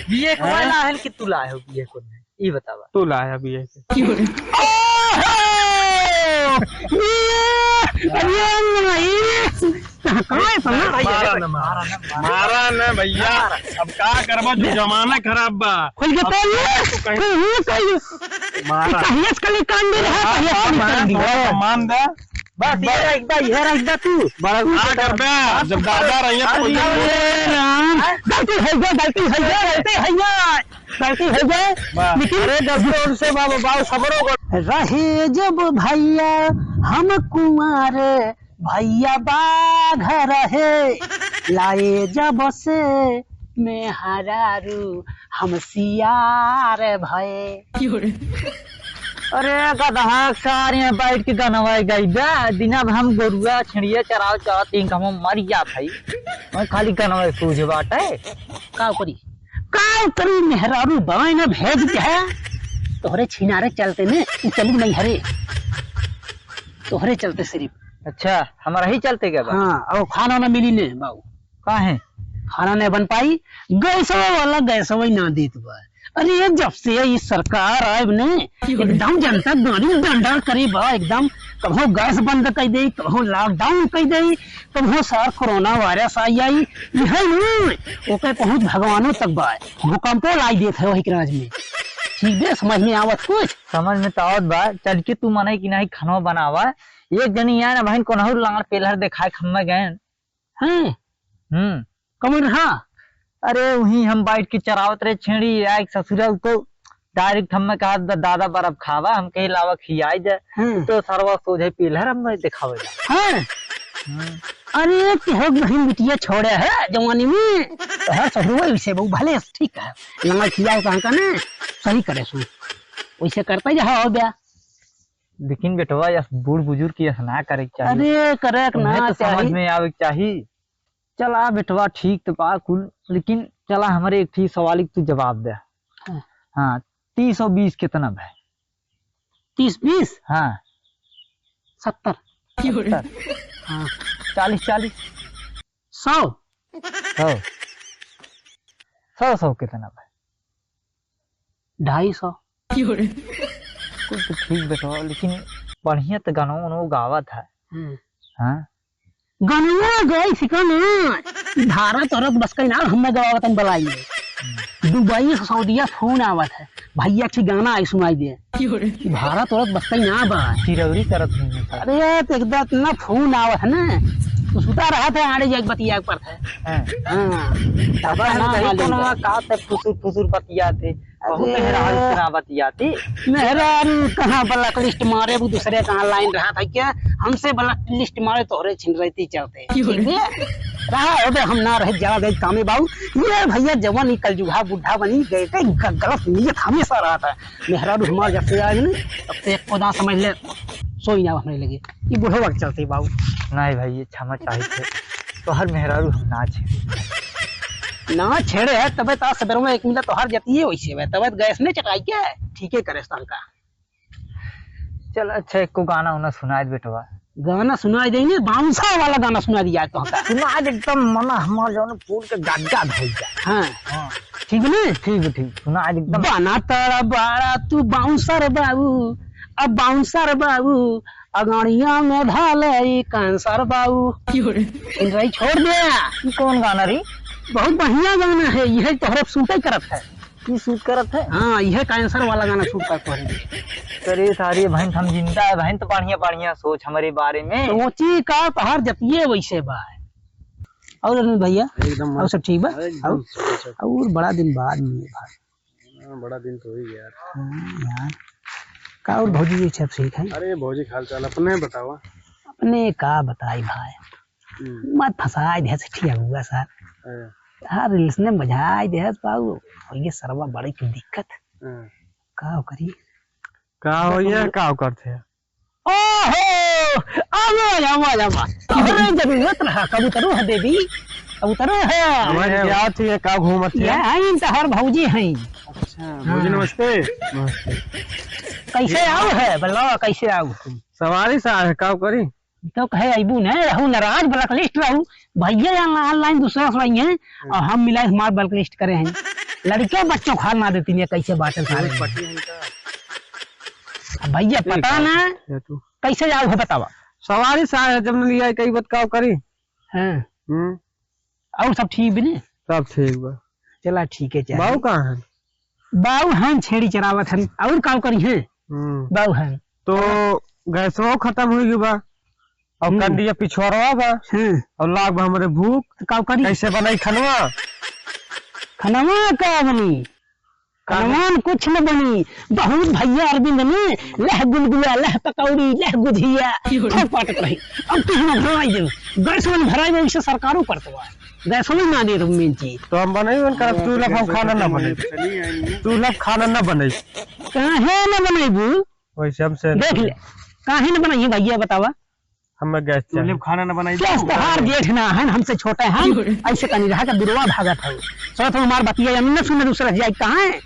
BA को वाला है कि तू लाए हो बीए को ये बतावा। तू लाया बीए से। मारा न भैया, अब का करबो जो जमाना खराब बा। मारा मान दे बस ये रख दे तू बड़ा का कर बे। जब दादा रही गलती है लेकिन से बाबू सबरों रहे जब भैया हम कुमार भैया बाघ रहे लाए जब से मैं हरारू हम सियार भये। अरे गधा सारे बैठ के गनवा गई दिना हम गोरुआ छिड़िया चराव चराती हम मर गया भाई मैं खाली गनवा सूझ बाटे का करी मेहरारू बाई ना भेज के है तोहरे छिनारे चलते ने चलू नहीं हरे तोहरे चलते सिर्फ। अच्छा हमारा ही चलते क्या? हाँ और खाना ना मिली ने बाबू का है खाना नहीं बन पाई गैस वाला गैस वही ना देत बा। अरे जब से ये सरकार आए ने एकदम जनता गाड़ी डंडा करे बा एकदम कभो गैस बंद कर दे कभो लॉकडाउन कर दे कभो सार कोरोना वायरस आई ओके पहुंच भगवानों तक बा भूकंपो लाई देत है वही राज में। ठीक है समझ में आवत कुछ समझ में तो आवत बा। चल के तू मने कि नहीं खाना बनावा एक जनी है ना बहन को नहु लांग पेलहर दिखाए खम्मा गए हैं कमन रहा। अरे वही हम बैठ के चरावत रहे छेड़ी आए ससुरा तो डायरेक्ट हम कहा दादा बर्फ खावा हम कहीं लावा खियाई जाए तो सरवा सोझे पिलहर हम दिखावे। अरे बहन बिटिया छोड़े है जवानी में तो हर ससुर वैसे बहु भले ठीक है लंगा खियाओ कहाँ का ना सही करे सु वैसे करता जा हो गया। लेकिन बेटवा या बूढ़ बुजुर्ग की ना करे चाहिए। अरे करे ना समझ में आवे चाहिए। चला बेटवा ठीक तो बा कुल लेकिन चला हमारे एक ठीक सवाल तू जवाब दे। हाँ 30 और 20 कितना भाई? 30-20 हाँ 70 हाँ 40 100 कितना भाई? 250 कुछ तो ठीक बेटवा लेकिन बढ़िया तो गाना गावा था। हाँ गाना गई सिकन धारा तरफ बस कहीं ना हमने गवावत बलाई दुबई से सऊदीया फोन आवत है भैया ठीक गाना आई सुनाई दे भारत औरत बस कहीं ना बा चिरौरी तरफ। अरे एकदम इतना फोन आवत है ना तो सुता रहा था आड़े जाके बतिया पर था फुसुर बतिया थे मेहरारू कहाँ ब्लैक लिस्ट मारे वो दूसरे कहाँ लाइन रहा था क्या हमसे ब्लैक लिस्ट मारे तोहरे छिन रहती चलते रहा हम ना रहे जरा गए कामे बाबू ये भैया जवान कल जुहा बुढ़ा बनी गए थे गलत नीयत हमेशा रहा था मेहरारू हमारे जब से आए ना तब से एक पौधा समझ ले सोई ना होने लगे ये बूढ़े वक्त चलते बाबू। नहीं भाई ये क्षमा चाहिए तो हर मेहरारू हम ना छेड़े है तबे ता सवेरों में एक मिला तो हर जाती है वैसे है तबे गैस नहीं चटाई क्या है ठीक है करे साल का। चल अच्छा एक को गाना उन्हें सुनाए बेटवा गाना सुनाई देंगे बांसा वाला गाना सुना दिया तो सुना एकदम मना हमारा जो फूल के गागा भेज जाए। हाँ ठीक है ठीक सुना एकदम बना तारा बाड़ा तू बाउंसर बाबू अब बाउंसर बाबू अगाड़िया में ढाले कैंसर बाबू रही छोड़ दिया। कौन गाना रही? बहुत बढ़िया गाना है यह तोहरे सूट करत है ये सूट करत है। हाँ यह कैंसर वाला गाना सूट करता है। अरे सारी बहन हम जिंदा है बहन तो बढ़िया सोच हमारे बारे में सोची का तोहर जतिये वैसे बा। और भैया एकदम और सब ठीक बा और बड़ा दिन बाद मिले भाई। बड़ा दिन तो ही यार का और भौजी सब ठीक है? अरे भौजी हाल चाल अपने बतावा। अपने का बताई भाई मत फंसाई दे ठीक हुआ सर हाँ रील्स ने मजाई दे पाऊ ये सरवा बड़ी की दिक्कत का करी का हो ये का करते हैं। ओहो आवा जरूरत रहा कबूतरो है देवी कबूतरो है हमारे क्या थी का घूमत है इन हर भौजी हैं। अच्छा भौजी नमस्ते। कैसे आओ है बल्ला कैसे आओ सवारी सा का करी तो कहे अबू न रहू नाराज ब्लैक लिस्ट रहू भैया ऑनलाइन दूसरा है और हम मिला हमारे ब्लैक लिस्ट करे हैं लड़के बच्चों खा ना देती नहीं कैसे बाटल सारे भैया पता ना कैसे जाओ है बतावा। सवारी सारे जब न लिया कई बात का करी। हाँ और सब ठीक भी नहीं? सब ठीक बा। चला ठीक है। चल बाऊ कहाँ है? बाऊ हैं छेड़ी चरावत हैं और काम करी है। बाऊ हैं तो गैसवा खत्म हुई बा और कंडिया पिछवाड़वा बा और लाग बा हमरे भूख। का करी कैसे बनाई खनवा? खनवा का बनी कनवान कुछ न बनी। बहुत भैया अरविंद ने लह गुलगुला लह पकौड़ी लह गुझिया पटक रही। अब तो हम भराई दे गैस में भराई में इसे सरकारों करतवा गैस में ना दे तो मेन चीज तो हम बनाई उनका चूल्हा हम खाना ना बने। चूल्हा खाना ना बने कहाँ है न बनेबू वैसे हमसे देख ले काहे न बनाइए भैया बतावा। हमें गैस चाहिए खाना ना बनाई हार जेठ ना है हमसे छोटे हैं ऐसे कहीं रहा का बिरवा भागत है सो तो हमार बतिया न सुने दूसरा जाए कहाँ है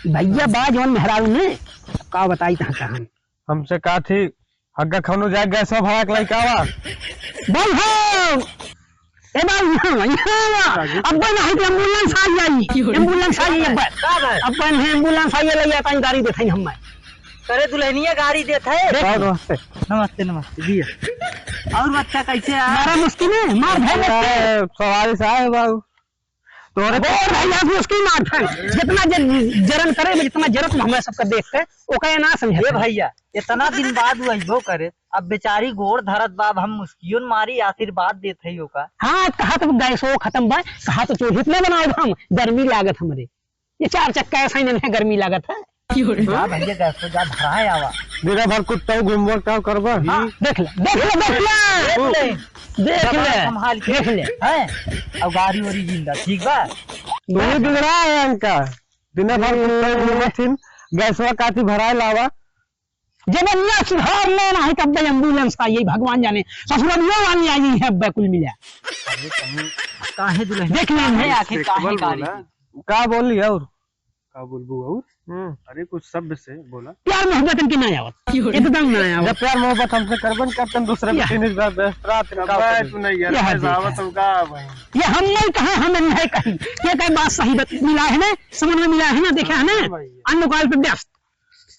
भैया बाज वन मेहरारू ने का बताई था कहां हमसे का थी हग्गा खानो जाए गैस भरा के लइका बा भाई हो ए भाई यहां अब बना है एम्बुलेंस आ जाई एम्बुलेंस आ जाई अब एम्बुलेंस आ ले जाता गाड़ी देथई हम करे दुल्हनिया गाड़ी देथे। नमस्ते नमस्ते नमस्ते भैया और बच्चा कैसे आ मारा मुश्किल है मार भाई सवारी साहब बाबू तोरे भैया मुश्किल मार था जितना जरन करे जितना जरूरत हमें सबका देखते ओका ना समझे भैया इतना दिन बाद वो करे अब बेचारी गोड़ धरत बाब हम मुस्कियों मारी आशीर्वाद देते का। हाँ कहा तो गैस हो खत्म बा कहा तो चूल्हित में बनाए हम गर्मी लागत हमरे ये 4 चक्का ऐसा ही नहीं गर्मी लागत है भैया गैस जा भराए आवा मेरा भर कुत्ता घूमवर का करबा। देख ले देख ले देख ले देख ले संभाल के देख ले है अब गाड़ी वाड़ी जिंदा ठीक बा दोनों बिगड़ा है इनका दिन भर कुत्ता घूमथिन गैसवा काटी भराए लावा जबनिया सुधार लेना है तब एम्बुलेंस का यही भगवान जाने ससुरालियों वाली आई है बैकुल मिला काहे दुल्हन देख ले है आखिर काहे गाड़ी का बोली और का बोलबू और अरे कुछ शब्द से बोला प्यार मोहब्बत इनकी ना आवत एकदम ना आवत जब प्यार मोहब्बत हमसे करबन करतन दूसरे में फिनिश रात का तू नहीं यार जावत होगा भाई ये हम नहीं कहा हम नहीं कही ये कई बात सही मिला है ना समझ में मिला है ना देखा है ना अनुकाल पे व्यस्त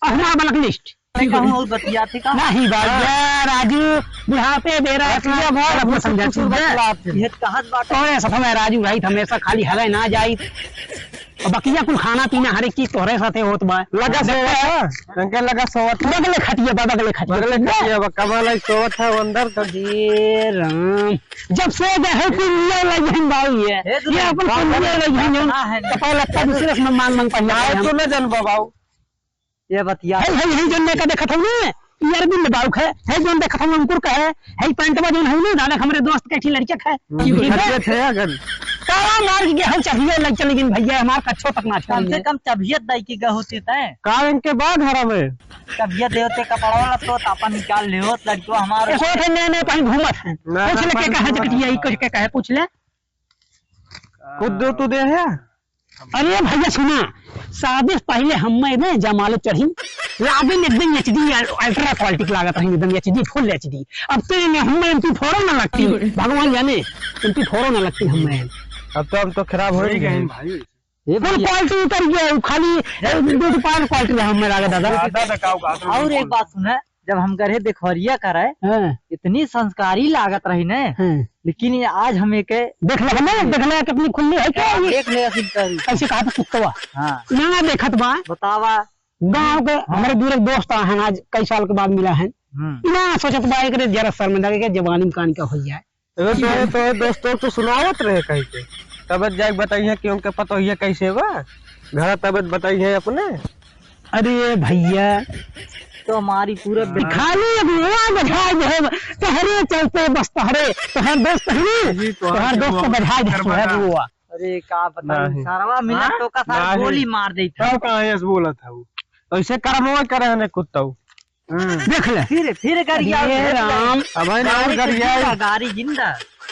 और हमारा बलक लिस्ट कहूं बतिया थी का नहीं भैया राजू बुढ़ापे बेरा इसलिए बहुत अपना समझा ये कहत बात तोरे सब में राजू भाई हमेशा खाली हले ना जाई और बकिया कुल खाना पीना हर एक चीज तोरे साथे होत बा लगा सोवत अंके लगा सोवत बगले खटिया बगले खटिया कमाल सोवत है अंदर तो ये राम जब से गए है कुल ले लगे बाऊ ये अपन कुल ले लगे तो पहले लगता दूसरे से मांग मांग पंजाब तो न जन बाबू ये बतिया है जनने का देखत हूं ने यार बिन बाऊ है जोन देखत हूं अंकुर का है पैंटवा जोन है ना दादा हमरे दोस्त के लड़के है खटिया थे अगर तारा मार के हम चाहिए लग चली लेकिन भैया हमार कच्छो तक ना कम से कम तबियत दाई की होती है का इनके बाद हरा में तबियत देवते कपड़ा वाला तो अपन निकाल ले हो लड़को हमारे सोच है ने कहीं घूमत है पूछ ले के कहा जकटिया ई कुछ के कहे पूछ ले खुद तू दे है। अरे भैया सुना शादी से पहले हम में जमाले चढ़ी लाबिन एकदम एचडी अल्ट्रा क्वालिटी की लागत है एकदम एचडी फुल एचडी अब तो हम एमपी फोरो ना लगती भगवान जाने एमपी फोरो ना लगती हम अब तो हम तो खराब हो गए भाई ये क्वालिटी उतर गया खाली 2 पार क्वालिटी हम में लागत दादा और एक बात सुना जब हम गए देखवरिया करे इतनी संस्कारी लागत रही ने लेकिन ये आज हमें के देख ले कितनी खुली है क्या देख ले ऐसे कहा था कुत्तवा ना देखत बा बतावा गांव के हमारे दूर एक दोस्त हैं आज कई साल के बाद मिला है ना सोचत बा एक जरा शर्मिंदा के जवानी में कान का हो जाए तो दोस्तों तो सुनावत रहे कहीं के तबियत जाके बताइए कि उनके पता है कैसे बा घर तबियत बताइए अपने। अरे भैया तो हमारी पूरे खाली तहरे चलते बस तहरे तोहर दोस्त है तोहर दोस्त को बधाई दे बुआ। अरे का पता सारा मिला तो का सारा गोली मार दी था कहां ऐसे बोला था वो ऐसे कर्मवा करे ने कुत्ता देख ले फिर कर गया राम अब ना कर गया गाड़ी जिंदा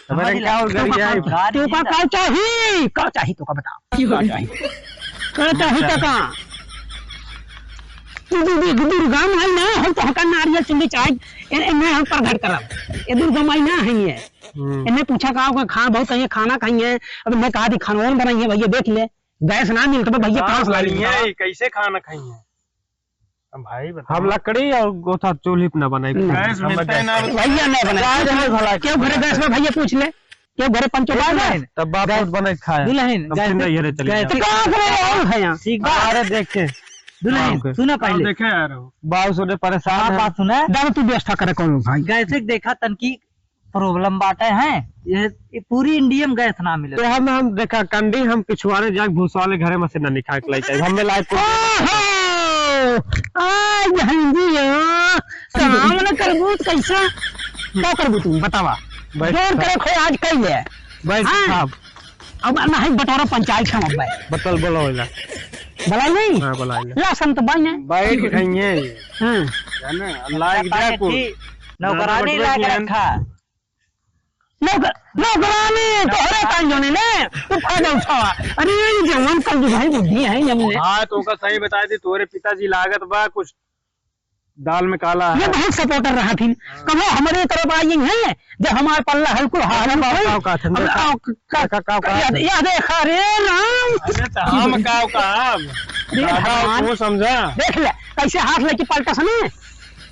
हमारे क्या और कर गया तो का चाहिए तो का बता क्या चाहिए का दुर्गा माई ना हम तो हका नारियल चुन्नी चाहे इन्हें हम पर घर करब ये दुर्गा माई ना है इन्हें पूछा कहा खा बहुत कहीं खाना खाई है अब मैं कहा थी खानों बनाई है भैया देख ले गैस ना मिलता तो भैया कहाँ से ला लेंगे? है कैसे खाना खाइए अब भाई बता। हम लकड़ी और गोथा चूल्ही पे ना बनाई। गैस मिलता है ना भैया नहीं बना क्यों घरे गैस में भैया पूछ ले क्यों घरे पंचो बाग है तब बाप बना खाया दुल्हन नहीं चले तो कहाँ करे है यहाँ? ठीक बा। अरे देखे दुल्हन सुना पहले देखे यार बाबू सोने परेशान है। बात सुना दादा तू व्यवस्था करे कौन भाई? गैस एक देखा तनकी प्रॉब्लम बाटे हैं ये पूरी इंडिया में गैस ना मिले। तो हम देखा कंडी हम पिछवाड़े जाके भूसवाले घरे में से ना निकाल के लाइक हमें लाइक काम न करबू कैसा क्या करबू तू बतावा? जोर करे खोए आज कई है भाई साहब अब नहीं बटोरा पंचायत हम अब बतल बोलो वाला भलाई नहीं हां बोला ला संत भाई ने बैठ के खाइए हां जाने अल्लाह की दया को नौकरानी ला के रखा नौकरानी तोहरे कान जोने ने तू फायदा उठावा। अरे ये जवान कल जो भाई बुद्धि है हमने हाँ तो का सही बता दी तोरे पिताजी लागत बा कुछ दाल में काला ये है। बहुत सपोर्टर रहा थी कहो हमारे तरफ आई है जब हमारे पल्ला हल्को हाल याद देखा रे राम अरे तो हम काव का दादा तू समझा देख ले कैसे हाथ लेके पलटा सने।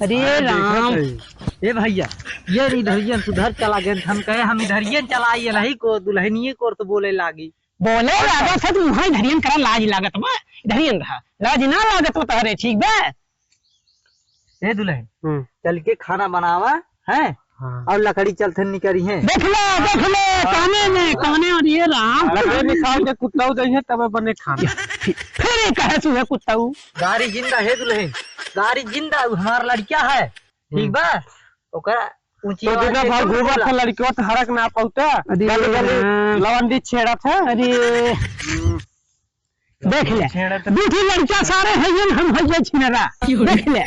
अरे राम ए भैया ये इधरियन सुधर चला गए हम कहे हम इधरियन चलाइए नहीं को दुल्हनिए को तो बोले लागी बोले लागत है तू वहां धरियन करा लाज लागत बा धरियन रहा लाज ना लागत तो हरे ठीक बा। ए दुल्हन चल के खाना बनावा है और लकड़ी चलते निकरी है देख ले काने और ये राम लकड़ी निकाल के कुत्ता दे तब बने खाना फिर कहे तू है कुत्ता गाड़ी जिंदा है दुल्हन गाड़ी जिंदा हमारा लड़किया है ठीक बा ओकरा ऊंची तो दिन भर घूमत था लड़कियों तो हरक ना पहुंचा लवंडी छेड़ा था। अरे देख ले दूसरी लड़कियां सारे हैं हम भैया छिनरा देख ले।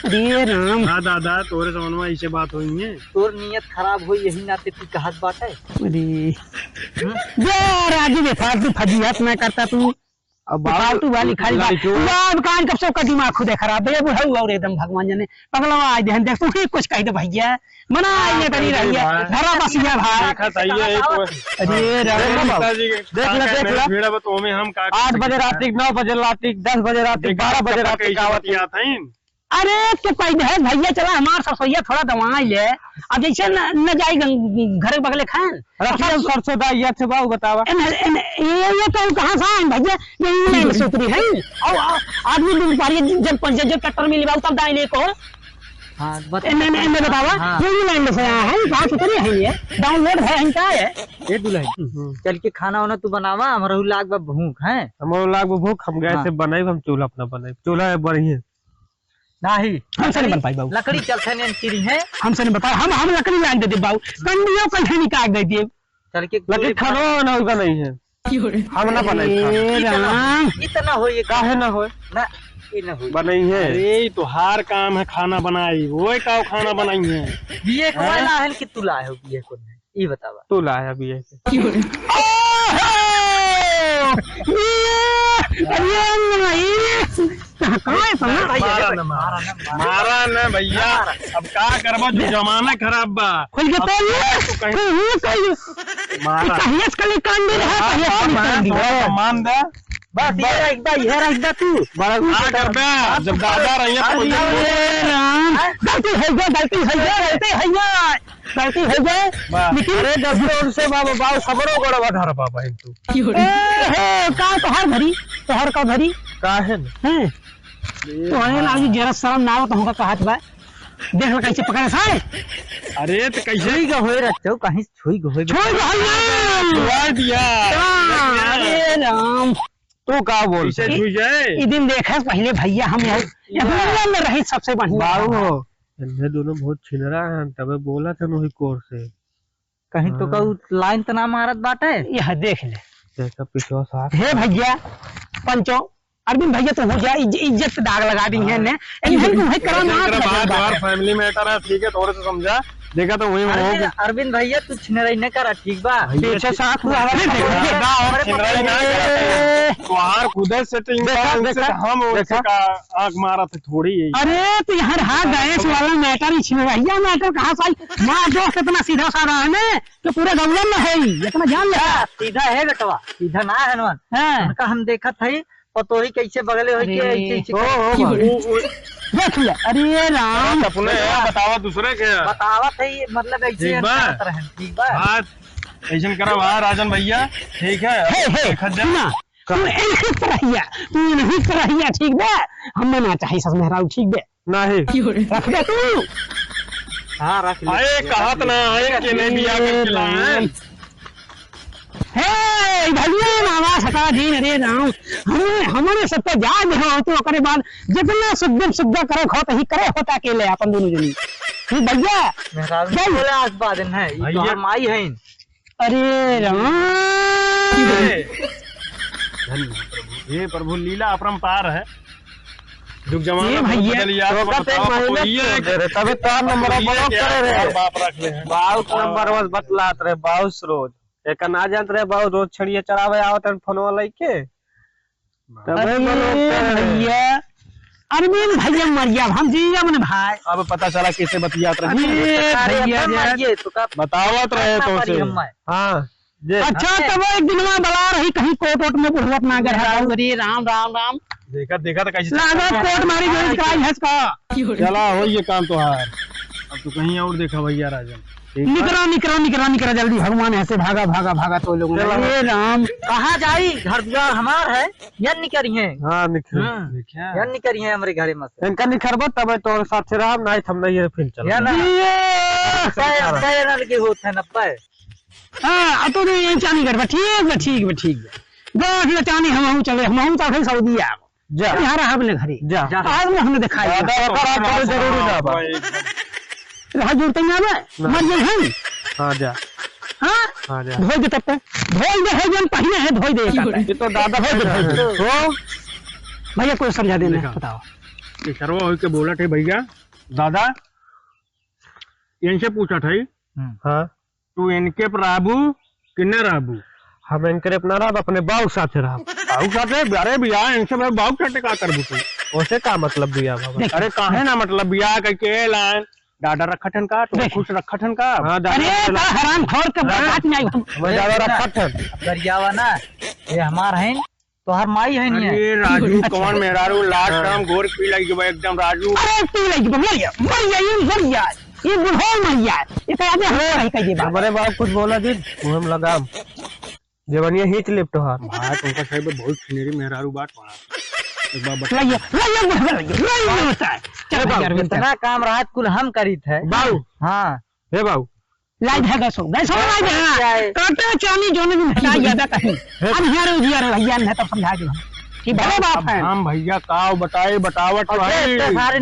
अरे राम हाँ दादा तोरे समझ में ऐसे बात हुई है तोर नियत खराब हुई यही नाते तू कहत बात है। अरे राजू बे फालतू फजीहत मैं करता तू अब फालतू वाली खाली बात कान कब से का दिमाग खुद खराब है बुढ़ऊ और एकदम भगवान जाने पगलवा आज देख तू ही कुछ कह दे भैया मना ये करी रही है घरा बसिया भाई देखा सही है अरे राम देख ले भीड़ा बा तो में हम 8 बजे रात 9 बजे रात 10 बजे रात 12 बजे रात आवत आता है। अरे तो कह दे भैया चला हमार ससुइया थोड़ा दवा ले अब जैसे न जाई घर बगले खान रखिए सरसों दाइया थे बाबू बतावा ये तो कहाँ से आए भैया ये इंग्लैंड से उतरी है और आदमी दिन पारी जब ट्रैक्टर में लिबाऊ तब दाई ले को हाँ बतावा ये इंग्लैंड से आया है कहाँ उतरी है ये डाउनलोड है इनका है। ए दुल्हन चल के खाना वाना तू बनावा हमारा लाग बा भूख है हमारा लाग भूख हम गए से बनाई हम चूल्हा अपना बनाई चूल्हा है बढ़िया नहीं हमसे नहीं बन पाई बाबू लकड़ी चलते नहीं चिरी है हमसे नहीं बता हम लकड़ी लाग देते बाबू कंडियों कंठे निकाल देते चल के लकड़ी खाना ना होगा नहीं है हम ना बनाई इतना हो ये काहे ना हो ना ये ना हो बनाई है। अरे तो हार काम है खाना बनाई वो का खाना बनाई है बीए को वाला है कि तू लाए हो बीए को नहीं ये बतावा तू लाया अभी ऐसे मारा न भैया अब का करबा जो जमाना खराब बा खुल के मान दे बस ये रख तू क्या कर बे जब दादा रही गलती है अरे दस से बाबा बाबू खबरों को रवा धर पापा तू का तोहर भरी तोहर का भरी काहे हैं तो आने लागी जरा शर्म ना आवत हमका कहत बा देख ल कैसे पकड़े साए। अरे तो कैसे छुई का होए रखते हो कहीं छुई का होए छोड़ छुआ दिया अरे राम तू का बोल इसे छुई जाए ई दिन देखा पहले भैया हम यहाँ में रही सबसे बढ़िया बाबू हो ये दोनों बहुत छिनरा हैं तबे बोला था वही कोर से कहीं तो कहू लाइन तो ना मारत बाटे यह देख ले देखा पिछवा साथ हे भैया पंचो अरविंद भैया तो हो जाए इज्जत दाग लगा दी है ने इन्हें तुम्हें करा ना फैमिली मैटर है ठीक है थोड़े से समझा देखा तो वही अरविंद अरविंद भैया तू छिनराई न करा ठीक बा पीछे साथ तुहार खुदे सेटिंग हम वैसे का आंख मारा थे थोड़ी है। अरे तो यहाँ रहा गैस वाला मैटर ही छिन रही मैटर कहाँ से माँ दोस्त इतना सीधा साधा है ना तो पूरे गौरव में है ही इतना जान ले। सीधा है बेटवा सीधा ना है हनुमान उनका हम देखा था पतोही कैसे बगले हो देख ले। अरे राम अपने बतावा दूसरे के बतावा था मतलब ऐसे ठीक बा ऐसा करा वहाँ राजन भैया ठीक है सुना तू नहीं करहिया ठीक बे हम ना चाहिए सस मेहरा ठीक बे नहीं रख दे तू। हाँ रख ले आए कहत ना आए के नहीं बिया करके लाए हे भैया मामा सका दिन अरे राम हमारे सब पे याद है तो करे बाद जितना सुद्धा करे खो ही करे होता अकेले अपन दोनों जनी ठीक भैया बोले आज बाद है ये माई है। अरे राम ये प्रभु लीला अपरंपार है जुग जमाना ये भैया तभी तार नंबर ब्लॉक करे रे बाप रख ले बाऊ नंबर बस बतलात रहे बाउस रोज एक ना जानत रहे बाऊ रोज छड़िए चरावे आवत फोनवा लेके अरे भैया अरविंद भैया मरिया हम जीजा मन भाई अब पता चला कैसे बतियात रहे ये तो का बतावत रहे तो से हाँ अच्छा तब एक दिन में बला रही कहीं कोर्ट वोट में बुढ़वा अपना घर अरे राम राम राम देखा तो कैसे लागत कोर्ट मारी गई कराई है इसका चला हो ये काम तो हार अब तो कहीं और देखा भैया राजन निकरा जल्दी भगवान ऐसे भागा तो लोग अरे राम कहाँ जाई घर द्वार हमार है या निकरी है हाँ या निकरी है हमारे घरे में से इनका निखरबो तब तो साथ से रहा नहीं हम नहीं फिर चल या ना के होत है नब्बे हाँ तो ये चानी कर ठीक बा दो चानी हम चले हम तो फिर सऊदी आ जा यहाँ रहा अपने घरे जा आज में हमने दिखाया जरूरी ना बा रहा जुड़ते ना मर गए हम हाँ जा हाँ धोई दे तब तक धोई दे है जन पहले है धोई दे ये तो दादा हो भैया कोई समझा देना बताओ सरवा हो के बोला थे भैया दादा इनसे पूछा था हाँ तू इनके राबू किन्ने राबू हम इनके अपना रहा अपने बाऊ साथ रहा बाबू साथे अरे बिया इनसे मैं बाबू साथे का करबू तू ओसे का मतलब बिया बाबा अरे काहे ना मतलब बिया के लाइन डाडा रखठन का तो खुश रखठन का हाँ अरे हराम खोर के बात में आई मैं ज्यादा रखठन गरियावा ना ये हमार है तो हर माई है नहीं अरे राजू कौन मेहरारू लास्ट टाइम गोर पी लगी एकदम राजू अरे पी लगी मरिया ये बुढ़ो मैया ये तो आगे हो रही कह दे हमारे बाप कुछ बोला दिन हम लगाम जवनिया हिट लिप तो हां भाई तुमका सही में बहुत सुनेरी मेहरारू बात पड़ा एक बार बता इतना काम रात कुल हम करी थे बाऊ हाँ हे बाऊ लाइट है गैसो लाइट है काटे चानी जोने भी हटा ज्यादा कहीं अब यार भैया ने तो समझा दो कि बड़े बाप है हम भैया काव बतावट सारे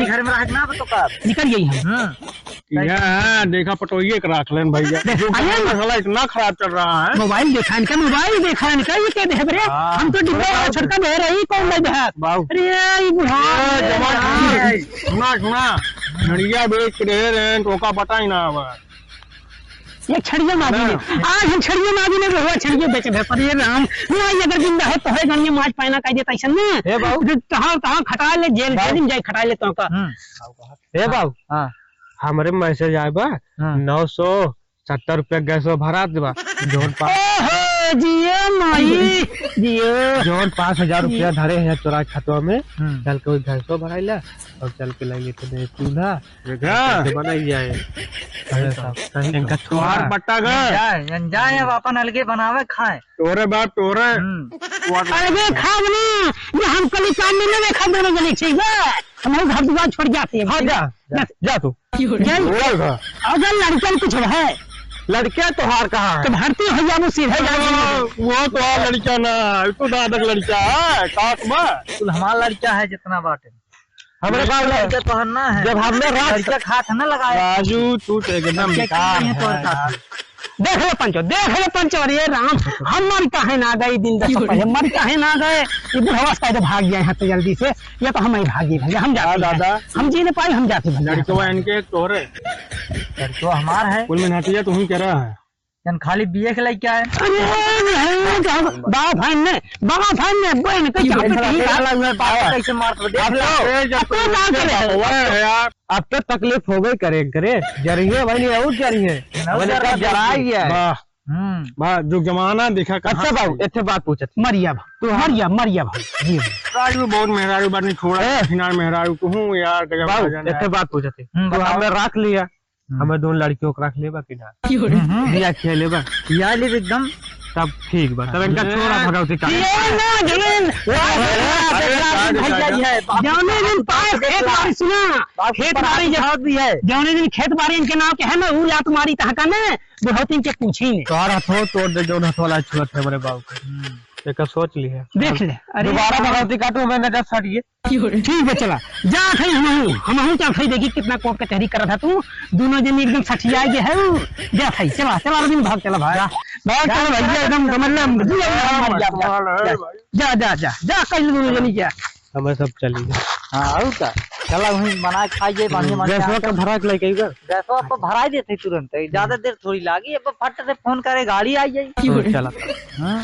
घर में रखना तो का निकल गई हम देखा पटोइए के रख लेन भैया मसाला इतना खराब चल रहा है मोबाइल देखा ये क्या दे रे हम तो डिब्बा छड़का दे रही कौन दे दे बाऊ अरे ये बुढ़ा सुना नड़िया बेच रहे हैं तो का पता ही ना अब ये छड़िया माजी ने आज हम छड़िया माजी ने हुआ छड़िया बेचे है पर ये राम नहीं अगर जिंदा है तो है गन्ने माज पाना कह देता ऐसा ना हे बाऊ कहां खटा ले जेल दिन जाए खटा ले तो का हे बाऊ हां हमारे मैसेज आए बा 970 रुपया गैस भरा देबा जोन जियो माई जियो जोन 5000 रुपया धरे हैं तोरा खतवा में चल के गैसो भराइला और चल के लाइए तो चूल्हा बनाई जाए इनका छोहार पट्टा जाए अब अपन अलगे बनावे खाए तोरे बाप तोरे अरे खा बना ये हम कल काम में नहीं देखा दोनों जने ठीक है हम घर दुआर छोड़ जाते हैं हाँ जा तू अगर लड़कियां कुछ है लड़कियां तोहार कहाँ है तो भर्ती हो जा वो सीधा वो तो लड़का ना तो दादा लड़का है काक में हमारा लड़का है जितना बाटे हमारे पास क्या पहनना है जब हमने लड़किया खाट न लगाया राजू तू तो एकदम बेकार है। देख ले पंचो, अरे राम, हम मर काहे ना गए दिन दस पहले, मर काहे ना गए, ये बुढ़वा से भाग गया यहाँ तो जल्दी से, या तो हम ही भागे भैया, हम जाते दादा हम जी नहीं पाए, हम जाते भैया। लड़को इनके तोरे तो हमार है कुल में हटिया तू ही कह रहा है जन खाली बीए के लायक क्या है बाबा भाई ने बहन कैसे मार यार अब तो तकलीफ हो गई करे जरिए भाई नहीं और जरिए जराई है वाह जो जमाना देखा अच्छा बाबू इतने बात पूछत मरिया भाई जी राजू बहुत मेहरारू बात नहीं छोड़ा फिनार मेहरारू कहूँ यार बाबू इतने बात पूछत तो हमने रख लिया, हमें दोनों लड़कियों को रख लेबा कि ना दिया खेलेबा या ले एकदम तब ठीक बा, तब इनका छोरा भगवती का जौने दिन खेत बाड़ी इनके नाम के है ना, वो लात मारी तहका ना बहुत इनके पूछी ने तोहरा हथो तोड़ दे जो हथवाला छुअत है मेरे बाबू के, एक सोच ली है देख ले। अरे दोबारा भगवती काटू मैंने दस हटिए ठीक है चला जा खाई हम क्या खाई देखी कितना कोर्ट कचहरी कर रहा था तू, दोनों जन एकदम सठिया गए है जा खाई चला दिन भाग चला भाई चल भैया एकदम जा कल दोनों जनी जा हमें सब चली गए। हाँ और क्या चला वहीं बना खाइए बढ़िया गैसवा का भरा के लेके गैसवा तो भरा देते तुरंत, ज्यादा देर थोड़ी लागी, अब फट से फोन करे गाड़ी आई जाए चला। हाँ